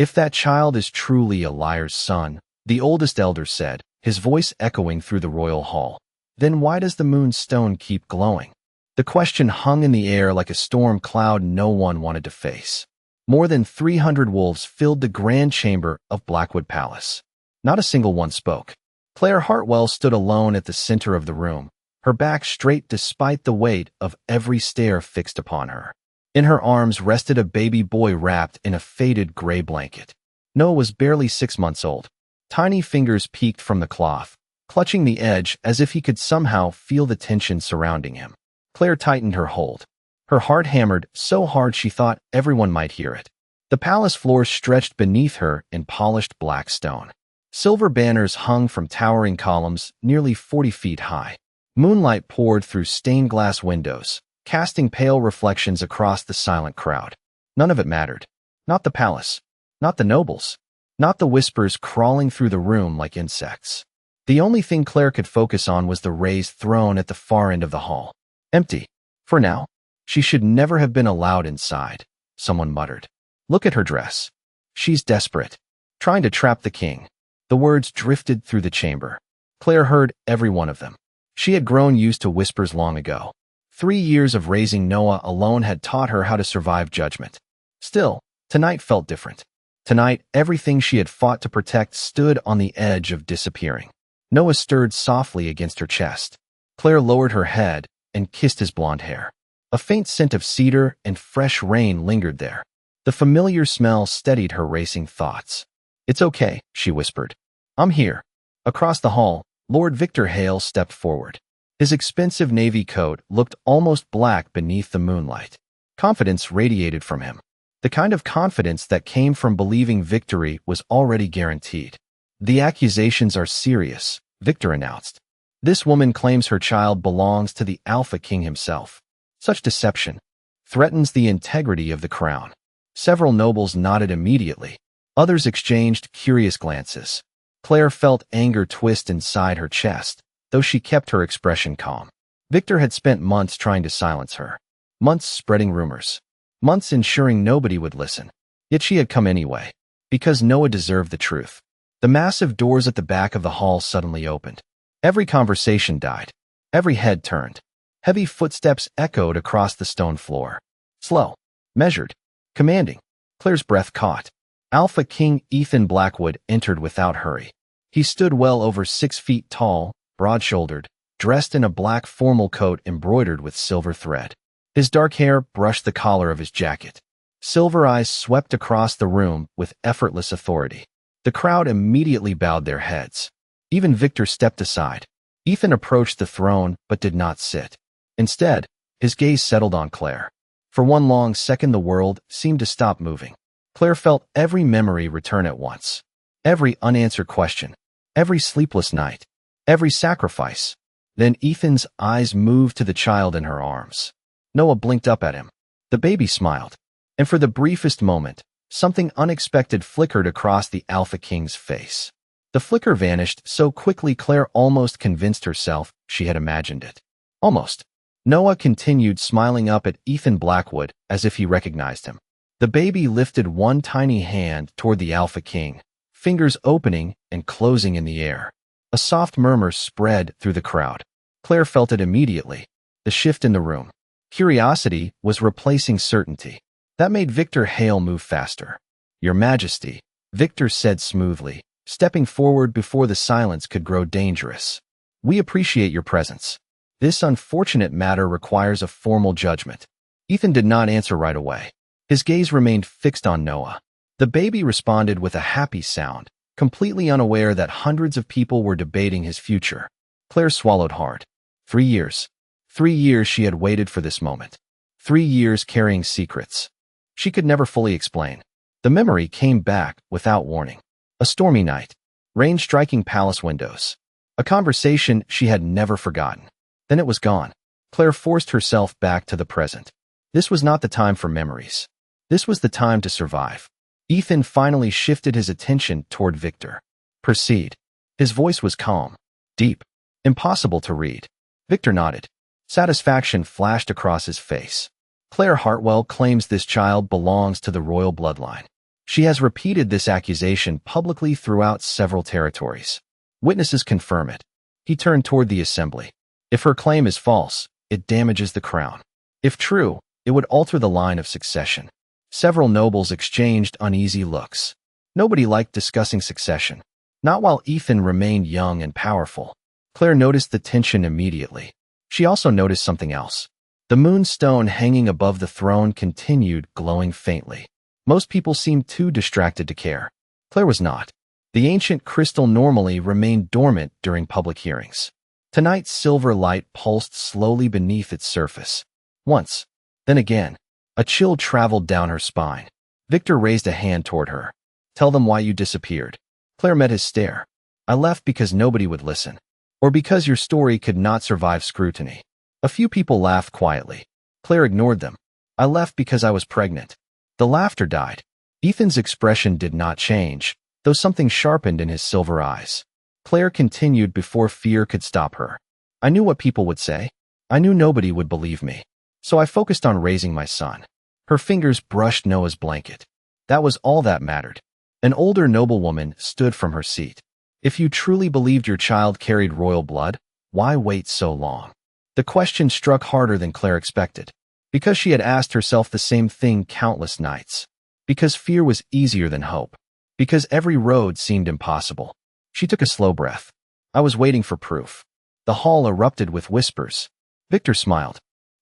"If that child is truly a liar's son," the oldest elder said, his voice echoing through the royal hall, "then why does the moon's stone keep glowing?" The question hung in the air like a storm cloud no one wanted to face. More than 300 wolves filled the grand chamber of Blackwood Palace. Not a single one spoke. Claire Hartwell stood alone at the center of the room, her back straight despite the weight of every stare fixed upon her. In her arms rested a baby boy wrapped in a faded gray blanket. Noah was barely 6 months old. Tiny fingers peeked from the cloth, clutching the edge as if he could somehow feel the tension surrounding him. Claire tightened her hold. Her heart hammered so hard she thought everyone might hear it. The palace floor stretched beneath her in polished black stone. Silver banners hung from towering columns nearly 40 feet high. Moonlight poured through stained glass windows, casting pale reflections across the silent crowd. None of it mattered. Not the palace. Not the nobles. Not the whispers crawling through the room like insects. The only thing Claire could focus on was the raised throne at the far end of the hall. Empty. For now. She should never have been allowed inside, someone muttered. Look at her dress. She's desperate. Trying to trap the king. The words drifted through the chamber. Claire heard every one of them. She had grown used to whispers long ago. 3 years of raising Noah alone had taught her how to survive judgment. Still, tonight felt different. Tonight, everything she had fought to protect stood on the edge of disappearing. Noah stirred softly against her chest. Claire lowered her head and kissed his blonde hair. A faint scent of cedar and fresh rain lingered there. The familiar smell steadied her racing thoughts. "It's okay," she whispered. "I'm here." Across the hall, Lord Victor Hale stepped forward. His expensive navy coat looked almost black beneath the moonlight. Confidence radiated from him. The kind of confidence that came from believing victory was already guaranteed. "The accusations are serious," Victor announced. "This woman claims her child belongs to the Alpha King himself. Such deception threatens the integrity of the crown." Several nobles nodded immediately. Others exchanged curious glances. Claire felt anger twist inside her chest, though she kept her expression calm. Victor had spent months trying to silence her. Months spreading rumors. Months ensuring nobody would listen. Yet she had come anyway, because Noah deserved the truth. The massive doors at the back of the hall suddenly opened. Every conversation died. Every head turned. Heavy footsteps echoed across the stone floor. Slow. Measured. Commanding. Claire's breath caught. Alpha King Ethan Blackwood entered without hurry. He stood well over 6 feet tall, broad-shouldered, dressed in a black formal coat embroidered with silver thread. His dark hair brushed the collar of his jacket. Silver eyes swept across the room with effortless authority. The crowd immediately bowed their heads. Even Victor stepped aside. Ethan approached the throne but did not sit. Instead, his gaze settled on Claire. For one long second the world seemed to stop moving. Claire felt every memory return at once. Every unanswered question. Every sleepless night. Every sacrifice. Then Ethan's eyes moved to the child in her arms. Noah blinked up at him. The baby smiled. And for the briefest moment, something unexpected flickered across the Alpha King's face. The flicker vanished so quickly Claire almost convinced herself she had imagined it. Almost. Noah continued smiling up at Ethan Blackwood as if he recognized him. The baby lifted one tiny hand toward the Alpha King, fingers opening and closing in the air. A soft murmur spread through the crowd. Claire felt it immediately. The shift in the room. Curiosity was replacing certainty. That made Victor Hale move faster. "Your Majesty," Victor said smoothly, stepping forward before the silence could grow dangerous. "We appreciate your presence. This unfortunate matter requires a formal judgment." Ethan did not answer right away. His gaze remained fixed on Noah. The baby responded with a happy sound, completely unaware that hundreds of people were debating his future. Claire swallowed hard. 3 years. 3 years she had waited for this moment. 3 years carrying secrets. She could never fully explain. The memory came back without warning. A stormy night. Rain striking palace windows. A conversation she had never forgotten. Then it was gone. Claire forced herself back to the present. This was not the time for memories. This was the time to survive. Ethan finally shifted his attention toward Victor. "Proceed." His voice was calm, deep, impossible to read. Victor nodded. Satisfaction flashed across his face. "Claire Hartwell claims this child belongs to the royal bloodline. She has repeated this accusation publicly throughout several territories. Witnesses confirm it. He turned toward the assembly. If her claim is false, it damages the crown. If true, it would alter the line of succession. Several nobles exchanged uneasy looks. Nobody liked discussing succession. Not while Ethan remained young and powerful. Claire noticed the tension immediately. She also noticed something else. The moonstone hanging above the throne continued glowing faintly. Most people seemed too distracted to care. Claire was not. The ancient crystal normally remained dormant during public hearings. Tonight's silver light pulsed slowly beneath its surface. Once, then again, a chill traveled down her spine. Victor raised a hand toward her. Tell them why you disappeared. Claire met his stare. I left because nobody would listen. Or because your story could not survive scrutiny. A few people laughed quietly. Claire ignored them. I left because I was pregnant. The laughter died. Ethan's expression did not change, though something sharpened in his silver eyes. Claire continued before fear could stop her. I knew what people would say. I knew nobody would believe me. So I focused on raising my son. Her fingers brushed Noah's blanket. That was all that mattered. An older noblewoman stood from her seat. If you truly believed your child carried royal blood, why wait so long? The question struck harder than Claire expected. Because she had asked herself the same thing countless nights. Because fear was easier than hope. Because every road seemed impossible. She took a slow breath. I was waiting for proof. The hall erupted with whispers. Victor smiled.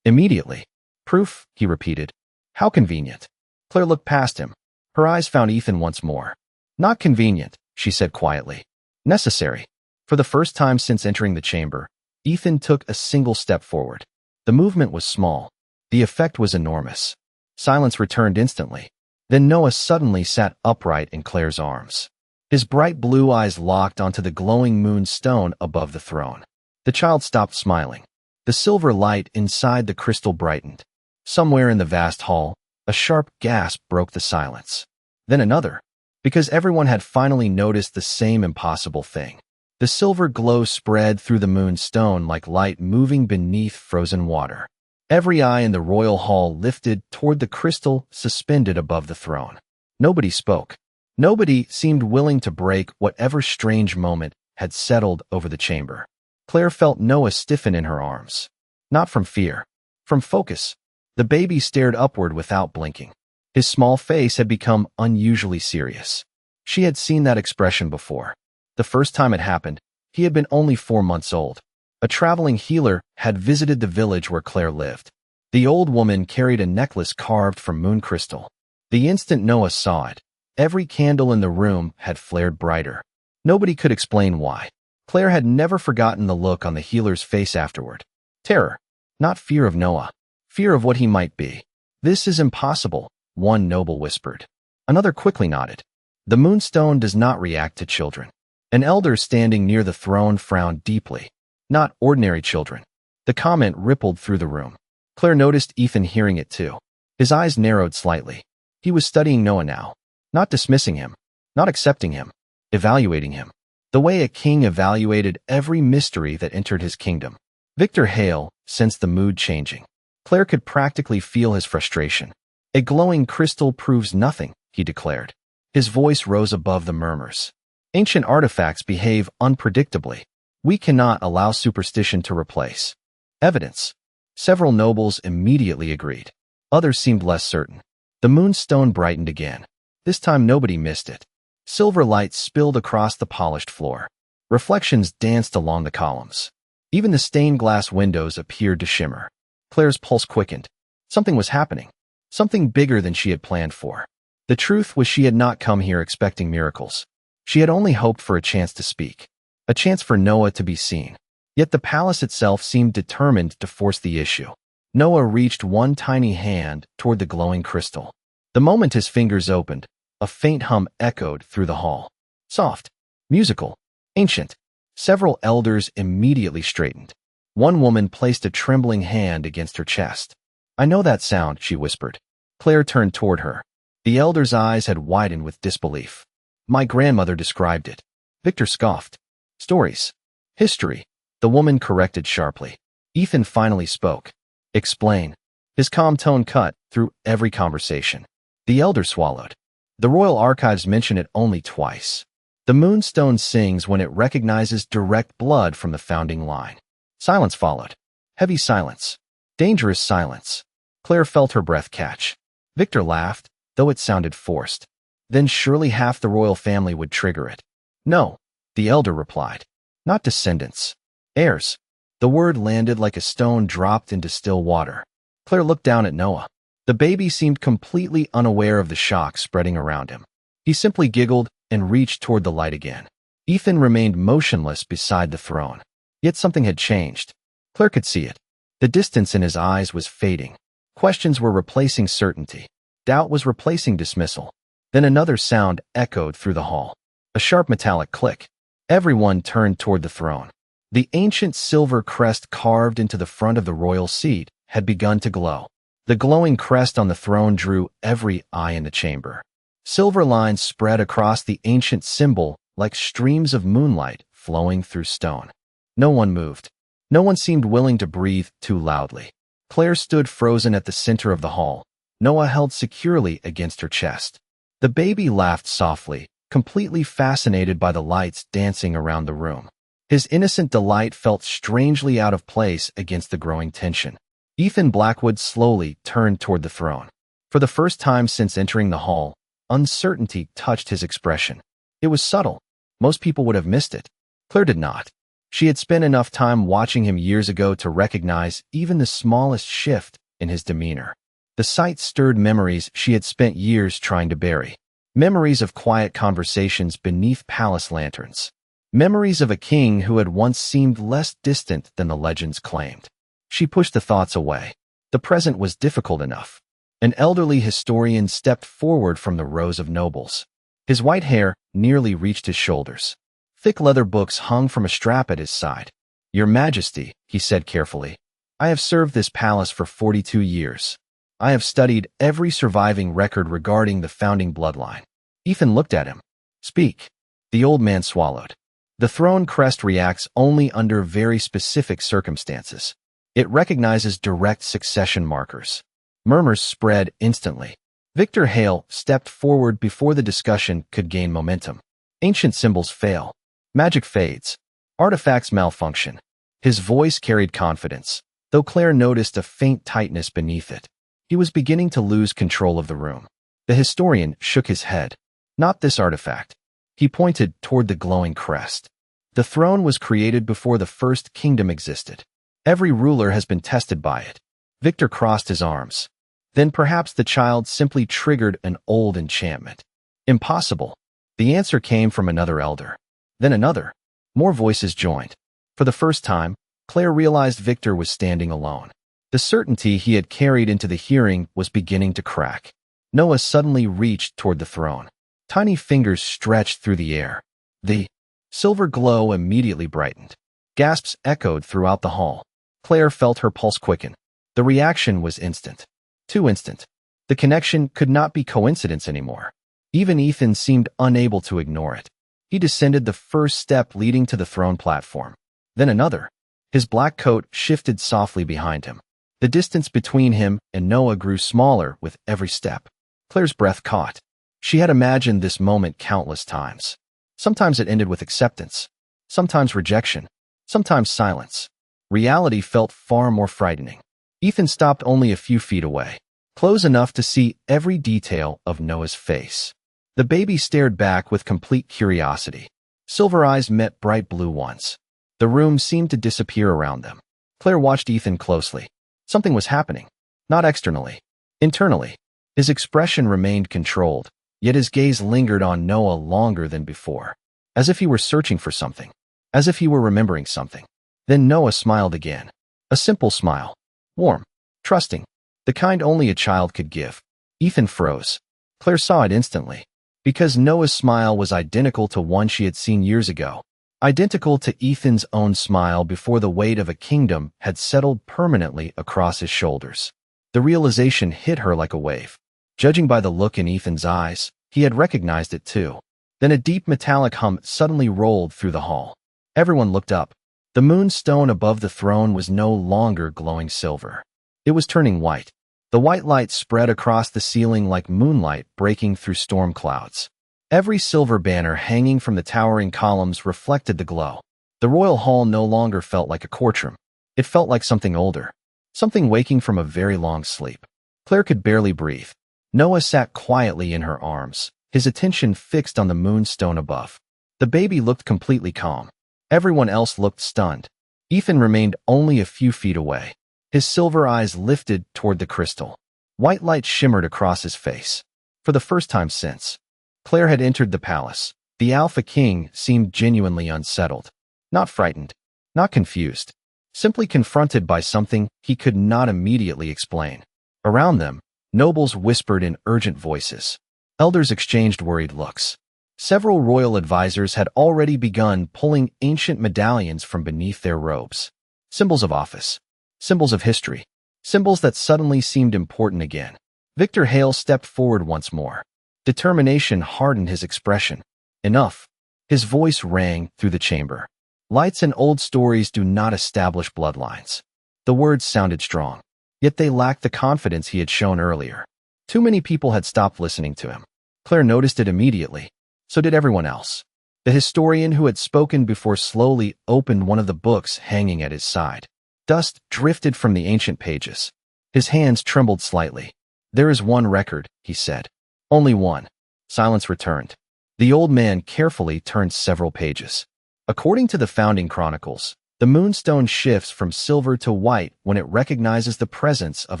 Immediately. Proof, he repeated. How convenient. Claire looked past him. Her eyes found Ethan once more. Not convenient, she said quietly. Necessary. For the first time since entering the chamber, Ethan took a single step forward. The movement was small. The effect was enormous. Silence returned instantly. Then Noah suddenly sat upright in Claire's arms. His bright blue eyes locked onto the glowing moonstone above the throne. The child stopped smiling. The silver light inside the crystal brightened. Somewhere in the vast hall, a sharp gasp broke the silence. Then another, because everyone had finally noticed the same impossible thing. The silver glow spread through the moonstone like light moving beneath frozen water. Every eye in the royal hall lifted toward the crystal suspended above the throne. Nobody spoke. Nobody seemed willing to break whatever strange moment had settled over the chamber. Claire felt Noah stiffen in her arms. Not from fear. From focus. The baby stared upward without blinking. His small face had become unusually serious. She had seen that expression before. The first time it happened, he had been only 4 months old. A traveling healer had visited the village where Claire lived. The old woman carried a necklace carved from moon crystal. The instant Noah saw it, every candle in the room had flared brighter. Nobody could explain why. Claire had never forgotten the look on the healer's face afterward. Terror. Not fear of Noah. Fear of what he might be. This is impossible, one noble whispered. Another quickly nodded. The moonstone does not react to children. An elder standing near the throne frowned deeply. Not ordinary children. The comment rippled through the room. Claire noticed Ethan hearing it too. His eyes narrowed slightly. He was studying Noah now. Not dismissing him. Not accepting him. Evaluating him. The way a king evaluated every mystery that entered his kingdom. Victor Hale sensed the mood changing. Claire could practically feel his frustration. A glowing crystal proves nothing, he declared. His voice rose above the murmurs. Ancient artifacts behave unpredictably. We cannot allow superstition to replace evidence. Several nobles immediately agreed. Others seemed less certain. The moonstone brightened again. This time nobody missed it. Silver light spilled across the polished floor. Reflections danced along the columns. Even the stained glass windows appeared to shimmer. Claire's pulse quickened. Something was happening. Something bigger than she had planned for. The truth was she had not come here expecting miracles. She had only hoped for a chance to speak. A chance for Noah to be seen. Yet the palace itself seemed determined to force the issue. Noah reached one tiny hand toward the glowing crystal. The moment his fingers opened, a faint hum echoed through the hall. Soft, musical, ancient. Several elders immediately straightened. One woman placed a trembling hand against her chest. I know that sound, she whispered. Claire turned toward her. The elder's eyes had widened with disbelief. My grandmother described it. Victor scoffed. Stories. History. The woman corrected sharply. Ethan finally spoke. Explain. His calm tone cut through every conversation. The elder swallowed. The royal archives mention it only twice. The moonstone sings when it recognizes direct blood from the founding line. Silence followed. Heavy silence. Dangerous silence. Claire felt her breath catch. Victor laughed, though it sounded forced. Then surely half the royal family would trigger it. No, the elder replied. Not descendants. Heirs. The word landed like a stone dropped into still water. Claire looked down at Noah. The baby seemed completely unaware of the shock spreading around him. He simply giggled and reached toward the light again. Ethan remained motionless beside the throne. Yet something had changed. Claire could see it. The distance in his eyes was fading. Questions were replacing certainty. Doubt was replacing dismissal. Then another sound echoed through the hall. A sharp metallic click. Everyone turned toward the throne. The ancient silver crest carved into the front of the royal seat had begun to glow. The glowing crest on the throne drew every eye in the chamber. Silver lines spread across the ancient symbol like streams of moonlight flowing through stone. No one moved. No one seemed willing to breathe too loudly. Claire stood frozen at the center of the hall, Noah held securely against her chest. The baby laughed softly, completely fascinated by the lights dancing around the room. His innocent delight felt strangely out of place against the growing tension. Ethan Blackwood slowly turned toward the throne. For the first time since entering the hall, uncertainty touched his expression. It was subtle. Most people would have missed it. Claire did not. She had spent enough time watching him years ago to recognize even the smallest shift in his demeanor. The sight stirred memories she had spent years trying to bury. Memories of quiet conversations beneath palace lanterns. Memories of a king who had once seemed less distant than the legends claimed. She pushed the thoughts away. The present was difficult enough. An elderly historian stepped forward from the rows of nobles. His white hair nearly reached his shoulders. Thick leather books hung from a strap at his side. "Your Majesty," he said carefully, "I have served this palace for 42 years. I have studied every surviving record regarding the founding bloodline." Ethan looked at him. "Speak." The old man swallowed. The throne crest reacts only under very specific circumstances. It recognizes direct succession markers. Murmurs spread instantly. Victor Hale stepped forward before the discussion could gain momentum. Ancient symbols fail. Magic fades. Artifacts malfunction. His voice carried confidence, though Claire noticed a faint tightness beneath it. He was beginning to lose control of the room. The historian shook his head. "Not this artifact." He pointed toward the glowing crest. "The throne was created before the first kingdom existed. Every ruler has been tested by it." Victor crossed his arms. Then perhaps the child simply triggered an old enchantment. Impossible. The answer came from another elder. Then another. More voices joined. For the first time, Claire realized Victor was standing alone. The certainty he had carried into the hearing was beginning to crack. Noah suddenly reached toward the throne. Tiny fingers stretched through the air. The silver glow immediately brightened. Gasps echoed throughout the hall. Claire felt her pulse quicken. The reaction was instant. Too instant. The connection could not be coincidence anymore. Even Ethan seemed unable to ignore it. He descended the first step leading to the throne platform. Then another. His black coat shifted softly behind him. The distance between him and Noah grew smaller with every step. Claire's breath caught. She had imagined this moment countless times. Sometimes it ended with acceptance. Sometimes rejection. Sometimes silence. Reality felt far more frightening. Ethan stopped only a few feet away, close enough to see every detail of Noah's face. The baby stared back with complete curiosity. Silver eyes met bright blue ones. The room seemed to disappear around them. Claire watched Ethan closely. Something was happening. Not externally. Internally. His expression remained controlled, yet his gaze lingered on Noah longer than before. As if he were searching for something. As if he were remembering something. Then Noah smiled again. A simple smile. Warm. Trusting. The kind only a child could give. Ethan froze. Claire saw it instantly. Because Noah's smile was identical to one she had seen years ago. Identical to Ethan's own smile before the weight of a kingdom had settled permanently across his shoulders. The realization hit her like a wave. Judging by the look in Ethan's eyes, he had recognized it too. Then a deep metallic hum suddenly rolled through the hall. Everyone looked up. The moonstone above the throne was no longer glowing silver. It was turning white. The white light spread across the ceiling like moonlight breaking through storm clouds. Every silver banner hanging from the towering columns reflected the glow. The royal hall no longer felt like a courtroom. It felt like something older, something waking from a very long sleep. Claire could barely breathe. Noah sat quietly in her arms, his attention fixed on the moonstone above. The baby looked completely calm. Everyone else looked stunned. Ethan remained only a few feet away. His silver eyes lifted toward the crystal. White light shimmered across his face. For the first time since Claire had entered the palace, the Alpha King seemed genuinely unsettled. Not frightened, not confused, simply confronted by something he could not immediately explain. Around them, nobles whispered in urgent voices. Elders exchanged worried looks. Several royal advisors had already begun pulling ancient medallions from beneath their robes. Symbols of office. Symbols of history. Symbols that suddenly seemed important again. Victor Hale stepped forward once more. Determination hardened his expression. Enough. His voice rang through the chamber. Lights and old stories do not establish bloodlines. The words sounded strong, yet they lacked the confidence he had shown earlier. Too many people had stopped listening to him. Claire noticed it immediately. So did everyone else. The historian who had spoken before slowly opened one of the books hanging at his side. Dust drifted from the ancient pages. His hands trembled slightly. "There is one record," he said. "Only one." Silence returned. The old man carefully turned several pages. According to the founding chronicles, the moonstone shifts from silver to white when it recognizes the presence of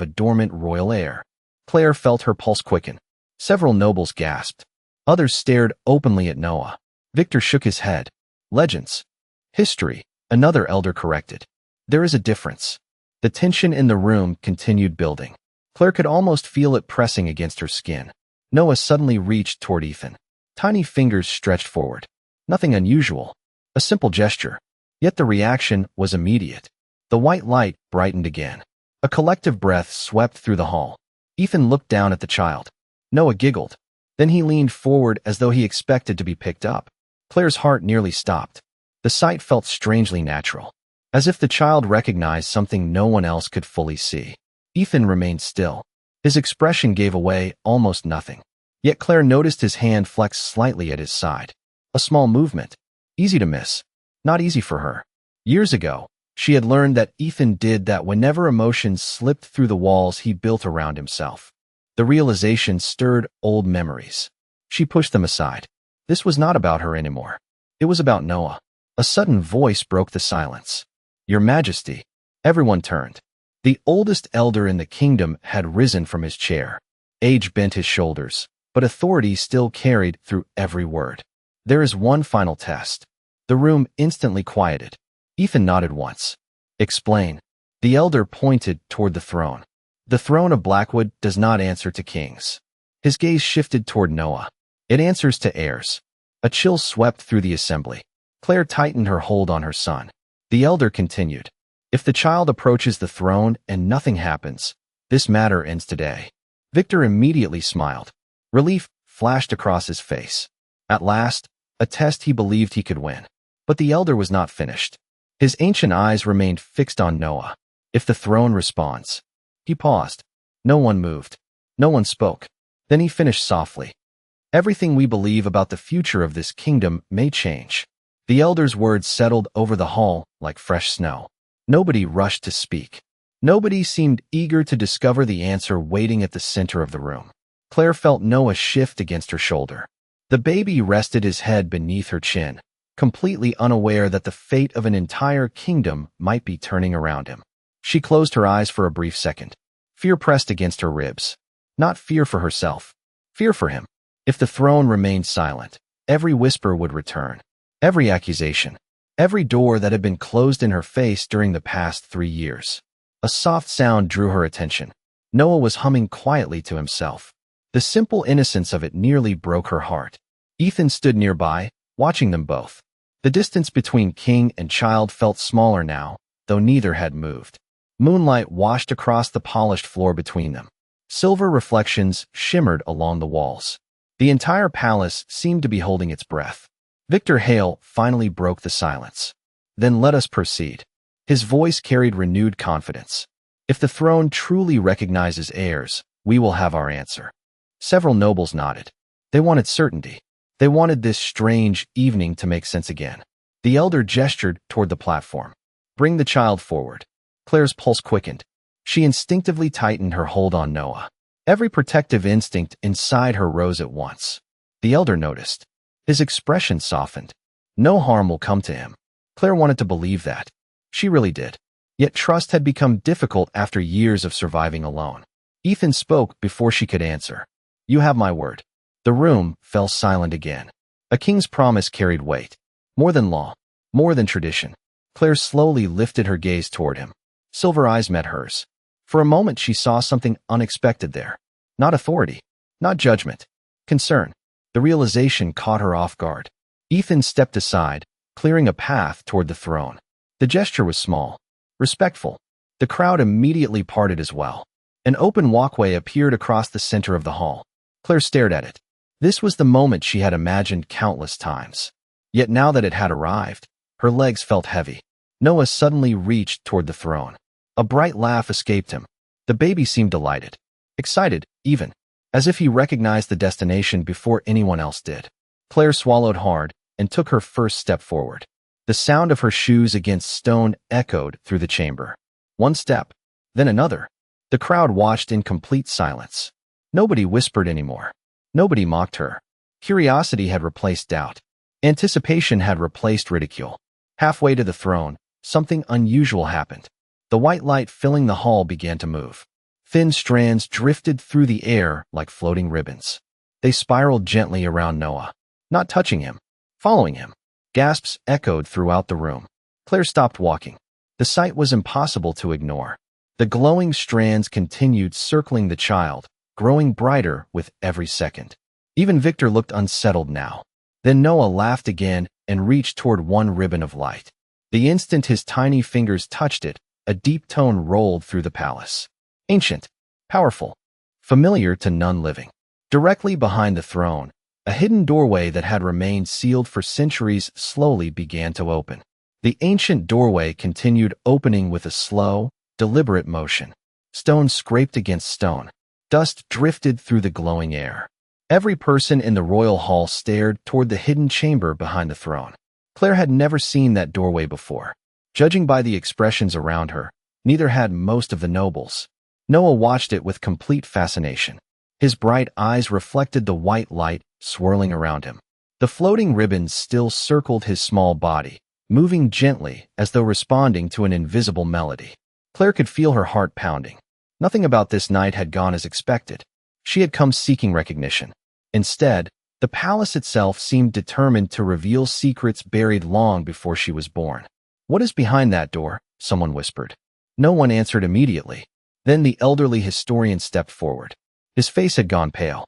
a dormant royal heir. Claire felt her pulse quicken. Several nobles gasped. Others stared openly at Noah. Victor shook his head. "Legends. History," another elder corrected. "There is a difference." The tension in the room continued building. Claire could almost feel it pressing against her skin. Noah suddenly reached toward Ethan. Tiny fingers stretched forward. Nothing unusual. A simple gesture. Yet the reaction was immediate. The white light brightened again. A collective breath swept through the hall. Ethan looked down at the child. Noah giggled. Then he leaned forward as though he expected to be picked up. Claire's heart nearly stopped. The sight felt strangely natural, as if the child recognized something no one else could fully see. Ethan remained still. His expression gave away almost nothing. Yet Claire noticed his hand flex slightly at his side. A small movement. Easy to miss. Not easy for her. Years ago, she had learned that Ethan did that whenever emotions slipped through the walls he built around himself. The realization stirred old memories. She pushed them aside. This was not about her anymore. It was about Noah. A sudden voice broke the silence. "Your Majesty." Everyone turned. The oldest elder in the kingdom had risen from his chair. Age bent his shoulders, but authority still carried through every word. "There is one final test." The room instantly quieted. Ethan nodded once. "Explain." The elder pointed toward the throne. "The throne of Blackwood does not answer to kings." His gaze shifted toward Noah. "It answers to heirs." A chill swept through the assembly. Claire tightened her hold on her son. The elder continued. "If the child approaches the throne and nothing happens, this matter ends today." Victor immediately smiled. Relief flashed across his face. At last, a test he believed he could win. But the elder was not finished. His ancient eyes remained fixed on Noah. "If the throne responds." He paused. No one moved. No one spoke. Then he finished softly. "Everything we believe about the future of this kingdom may change." The elder's words settled over the hall like fresh snow. Nobody rushed to speak. Nobody seemed eager to discover the answer waiting at the center of the room. Claire felt Noah shift against her shoulder. The baby rested his head beneath her chin, completely unaware that the fate of an entire kingdom might be turning around him. She closed her eyes for a brief second. Fear pressed against her ribs. Not fear for herself. Fear for him. If the throne remained silent, every whisper would return. Every accusation. Every door that had been closed in her face during the past 3 years. A soft sound drew her attention. Noah was humming quietly to himself. The simple innocence of it nearly broke her heart. Ethan stood nearby, watching them both. The distance between king and child felt smaller now, though neither had moved. Moonlight washed across the polished floor between them. Silver reflections shimmered along the walls. The entire palace seemed to be holding its breath. Victor Hale finally broke the silence. "Then let us proceed." His voice carried renewed confidence. If the throne truly recognizes heirs, we will have our answer. Several nobles nodded. They wanted certainty. They wanted this strange evening to make sense again. The elder gestured toward the platform. Bring the child forward. Claire's pulse quickened. She instinctively tightened her hold on Noah. Every protective instinct inside her rose at once. The elder noticed. His expression softened. No harm will come to him. Claire wanted to believe that. She really did. Yet trust had become difficult after years of surviving alone. Ethan spoke before she could answer. You have my word. The room fell silent again. A king's promise carried weight. More than law. More than tradition. Claire slowly lifted her gaze toward him. Silver eyes met hers. For a moment she saw something unexpected there. Not authority. Not judgment. Concern. The realization caught her off guard. Ethan stepped aside, clearing a path toward the throne. The gesture was small. Respectful. The crowd immediately parted as well. An open walkway appeared across the center of the hall. Claire stared at it. This was the moment she had imagined countless times. Yet now that it had arrived, her legs felt heavy. Noah suddenly reached toward the throne. A bright laugh escaped him. The baby seemed delighted. Excited, even. As if he recognized the destination before anyone else did. Claire swallowed hard and took her first step forward. The sound of her shoes against stone echoed through the chamber. One step, then another. The crowd watched in complete silence. Nobody whispered anymore. Nobody mocked her. Curiosity had replaced doubt. Anticipation had replaced ridicule. Halfway to the throne, something unusual happened. The white light filling the hall began to move. Thin strands drifted through the air like floating ribbons. They spiraled gently around Noah, not touching him, following him. Gasps echoed throughout the room. Claire stopped walking. The sight was impossible to ignore. The glowing strands continued circling the child, growing brighter with every second. Even Victor looked unsettled now. Then Noah laughed again and reached toward one ribbon of light. The instant his tiny fingers touched it, a deep tone rolled through the palace. Ancient, powerful, familiar to none living. Directly behind the throne, a hidden doorway that had remained sealed for centuries slowly began to open. The ancient doorway continued opening with a slow, deliberate motion. Stone scraped against stone. Dust drifted through the glowing air. Every person in the royal hall stared toward the hidden chamber behind the throne. Claire had never seen that doorway before. Judging by the expressions around her, neither had most of the nobles. Noah watched it with complete fascination. His bright eyes reflected the white light swirling around him. The floating ribbons still circled his small body, moving gently as though responding to an invisible melody. Claire could feel her heart pounding. Nothing about this night had gone as expected. She had come seeking recognition. Instead, the palace itself seemed determined to reveal secrets buried long before she was born. What is behind that door? Someone whispered. No one answered immediately. Then the elderly historian stepped forward. His face had gone pale.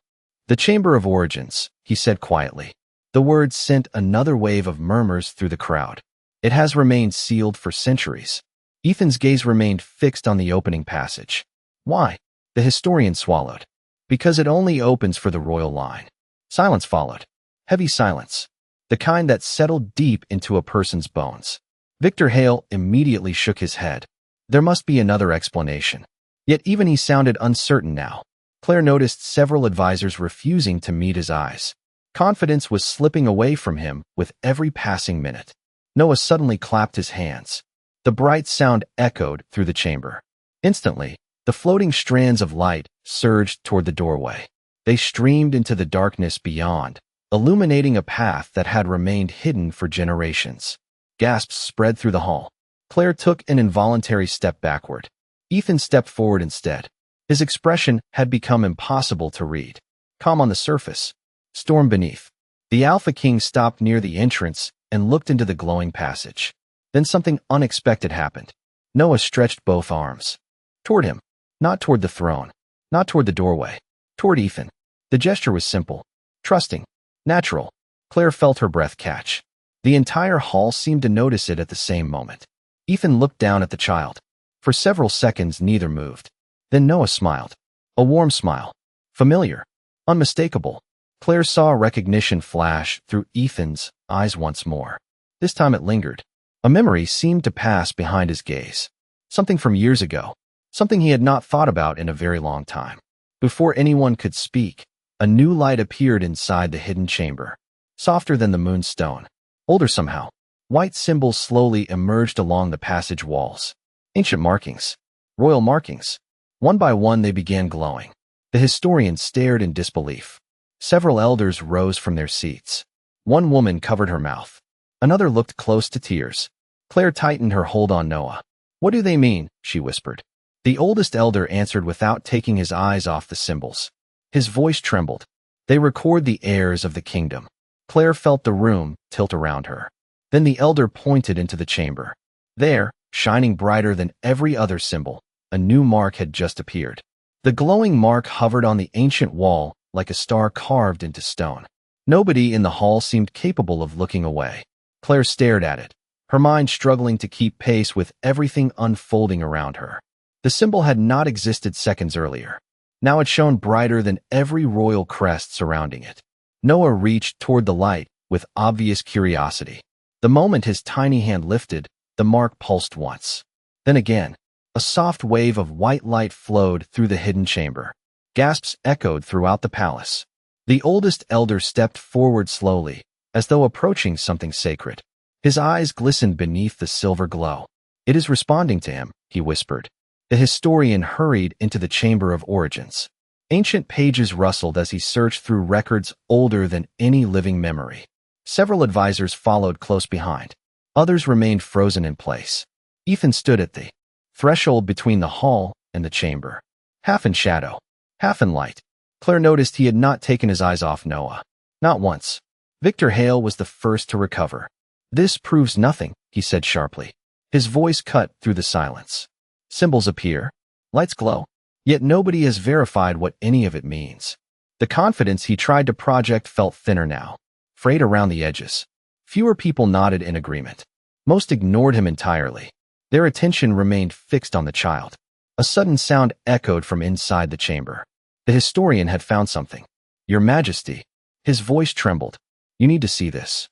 The Chamber of Origins, he said quietly. The words sent another wave of murmurs through the crowd. It has remained sealed for centuries. Ethan's gaze remained fixed on the opening passage. Why? The historian swallowed. Because it only opens for the royal line. Silence followed. Heavy silence. The kind that settled deep into a person's bones. Victor Hale immediately shook his head. There must be another explanation. Yet even he sounded uncertain now. Claire noticed several advisors refusing to meet his eyes. Confidence was slipping away from him with every passing minute. Noah suddenly clapped his hands. The bright sound echoed through the chamber. Instantly, the floating strands of light surged toward the doorway. They streamed into the darkness beyond, illuminating a path that had remained hidden for generations. Gasps spread through the hall. Claire took an involuntary step backward. Ethan stepped forward instead. His expression had become impossible to read. Calm on the surface, storm beneath. The Alpha King stopped near the entrance and looked into the glowing passage. Then something unexpected happened. Noah stretched both arms. Toward him. Not toward the throne. Not toward the doorway. Toward Ethan. The gesture was simple, trusting, natural. Claire felt her breath catch. The entire hall seemed to notice it at the same moment. Ethan looked down at the child. For several seconds, neither moved. Then Noah smiled. A warm smile. Familiar. Unmistakable. Claire saw recognition flash through Ethan's eyes once more. This time it lingered. A memory seemed to pass behind his gaze. Something from years ago. something he had not thought about in a very long time. Before anyone could speak, a new light appeared inside the hidden chamber, softer than the moonstone, older somehow. White symbols slowly emerged along the passage walls. Ancient markings, royal markings. One by one they began glowing. The historian stared in disbelief. Several elders rose from their seats. One woman covered her mouth. Another looked close to tears. Claire tightened her hold on Noah. "What do they mean?" she whispered. The oldest elder answered without taking his eyes off the symbols. His voice trembled. "They record the heirs of the kingdom." Claire felt the room tilt around her. Then the elder pointed into the chamber. There, shining brighter than every other symbol, a new mark had just appeared. The glowing mark hovered on the ancient wall like a star carved into stone. Nobody in the hall seemed capable of looking away. Claire stared at it, her mind struggling to keep pace with everything unfolding around her. The symbol had not existed seconds earlier. Now it shone brighter than every royal crest surrounding it. Noah reached toward the light with obvious curiosity. The moment his tiny hand lifted, the mark pulsed once. Then again, a soft wave of white light flowed through the hidden chamber. Gasps echoed throughout the palace. The oldest elder stepped forward slowly, as though approaching something sacred. His eyes glistened beneath the silver glow. "It is responding to him," he whispered. The historian hurried into the chamber of origins. Ancient pages rustled as he searched through records older than any living memory. Several advisors followed close behind. Others remained frozen in place. Ethan stood at the threshold between the hall and the chamber, half in shadow, half in light. Claire noticed he had not taken his eyes off Noah. Not once. Victor Hale was the first to recover. "This proves nothing," he said sharply. His voice cut through the silence. "Symbols appear, lights glow, yet nobody has verified what any of it means." The confidence he tried to project felt thinner now, frayed around the edges. Fewer people nodded in agreement. Most ignored him entirely. Their attention remained fixed on the child. A sudden sound echoed from inside the chamber. The historian had found something. "Your Majesty." His voice trembled. "You need to see this."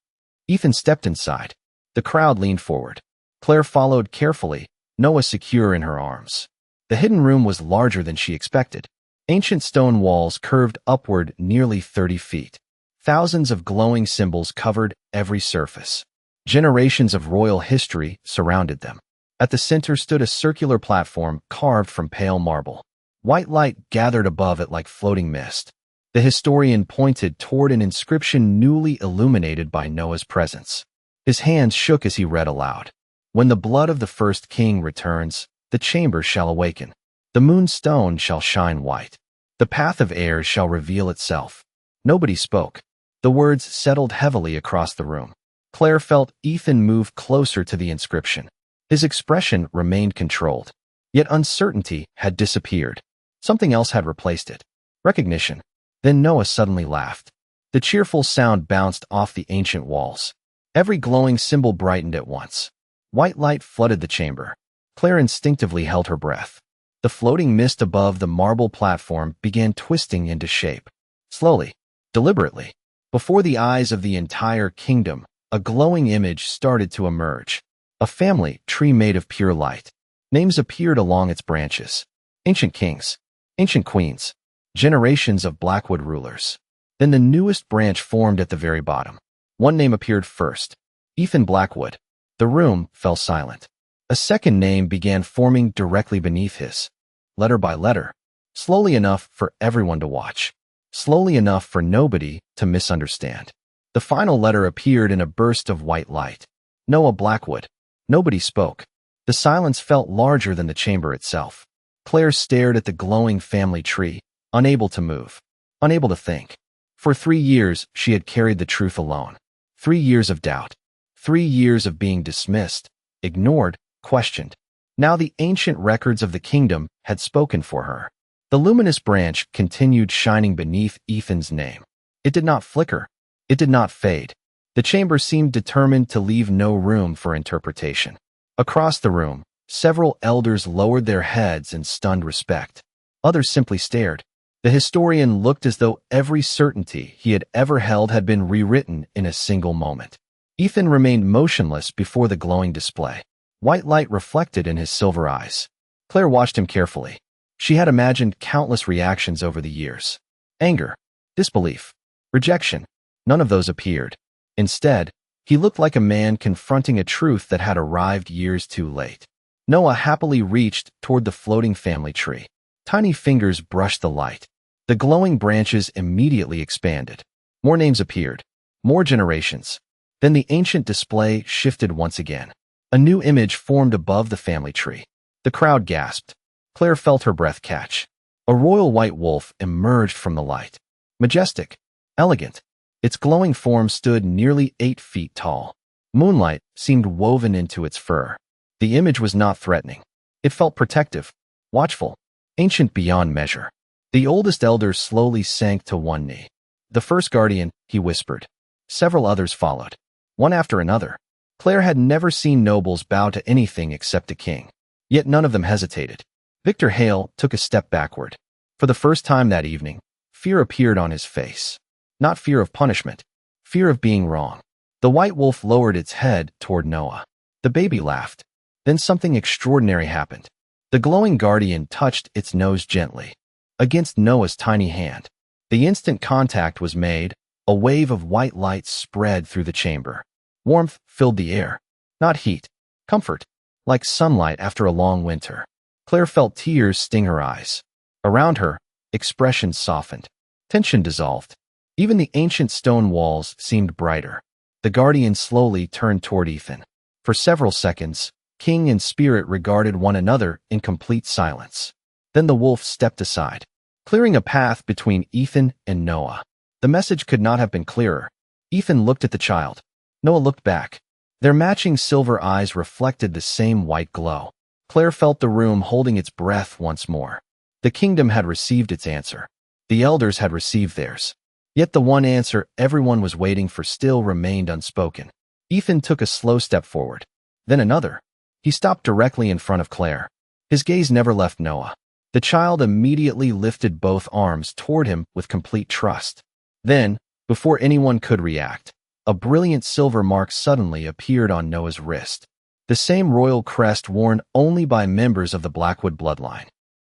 Ethan stepped inside. The crowd leaned forward. Claire followed carefully, Noah secure in her arms. The hidden room was larger than she expected. Ancient stone walls curved upward nearly 30 feet. Thousands of glowing symbols covered every surface. Generations of royal history surrounded them. At the center stood a circular platform carved from pale marble. White light gathered above it like floating mist. The historian pointed toward an inscription newly illuminated by Noah's presence. His hands shook as he read aloud. "When the blood of the first king returns, the chamber shall awaken. The moonstone shall shine white. The path of heirs shall reveal itself." Nobody spoke. The words settled heavily across the room. Claire felt Ethan move closer to the inscription. His expression remained controlled, yet uncertainty had disappeared. Something else had replaced it. Recognition. Then Noah suddenly laughed. The cheerful sound bounced off the ancient walls. Every glowing symbol brightened at once. White light flooded the chamber. Claire instinctively held her breath. The floating mist above the marble platform began twisting into shape. Slowly, deliberately, before the eyes of the entire kingdom, a glowing image started to emerge. A family tree made of pure light. Names appeared along its branches. Ancient kings, ancient queens, generations of Blackwood rulers. Then the newest branch formed at the very bottom. One name appeared first, Ethan Blackwood. The room fell silent. A second name began forming directly beneath his, letter by letter, slowly enough for everyone to watch, slowly enough for nobody to misunderstand. The final letter appeared in a burst of white light. Noah Blackwood. Nobody spoke. The silence felt larger than the chamber itself. Claire stared at the glowing family tree, unable to move, unable to think. For 3 years, she had carried the truth alone. 3 years of doubt. 3 years of being dismissed, ignored, questioned. Now the ancient records of the kingdom had spoken for her. The luminous branch continued shining beneath Ethan's name. It did not flicker. It did not fade. The chamber seemed determined to leave no room for interpretation. Across the room, several elders lowered their heads in stunned respect. Others simply stared. The historian looked as though every certainty he had ever held had been rewritten in a single moment. Ethan remained motionless before the glowing display. White light reflected in his silver eyes. Claire watched him carefully. She had imagined countless reactions over the years. Anger, disbelief, rejection. None of those appeared. Instead, he looked like a man confronting a truth that had arrived years too late. Noah happily reached toward the floating family tree. Tiny fingers brushed the light. The glowing branches immediately expanded. More names appeared. More generations. Then the ancient display shifted once again. A new image formed above the family tree. The crowd gasped. Claire felt her breath catch. A royal white wolf emerged from the light. Majestic, elegant. Its glowing form stood nearly 8 feet tall. Moonlight seemed woven into its fur. The image was not threatening. It felt protective, watchful, ancient beyond measure. The oldest elder slowly sank to one knee. The first guardian, he whispered. Several others followed. One after another. Claire had never seen nobles bow to anything except a king. Yet none of them hesitated. Victor Hale took a step backward. For the first time that evening, fear appeared on his face. Not fear of punishment, fear of being wrong. The white wolf lowered its head toward Noah. The baby laughed. Then something extraordinary happened. The glowing guardian touched its nose gently against Noah's tiny hand. The instant contact was made, a wave of white light spread through the chamber. Warmth filled the air. Not heat, comfort, like sunlight after a long winter. Claire felt tears sting her eyes. Around her, expressions softened. Tension dissolved. Even the ancient stone walls seemed brighter. The guardian slowly turned toward Ethan. For several seconds, king and spirit regarded one another in complete silence. Then the wolf stepped aside, clearing a path between Ethan and Noah. The message could not have been clearer. Ethan looked at the child. Noah looked back. Their matching silver eyes reflected the same white glow. Claire felt the room holding its breath once more. The kingdom had received its answer. The elders had received theirs. Yet the one answer everyone was waiting for still remained unspoken. Ethan took a slow step forward. Then another. He stopped directly in front of Claire. His gaze never left Noah. The child immediately lifted both arms toward him with complete trust. Then, before anyone could react, a brilliant silver mark suddenly appeared on Noah's wrist. The same royal crest worn only by members of the Blackwood bloodline.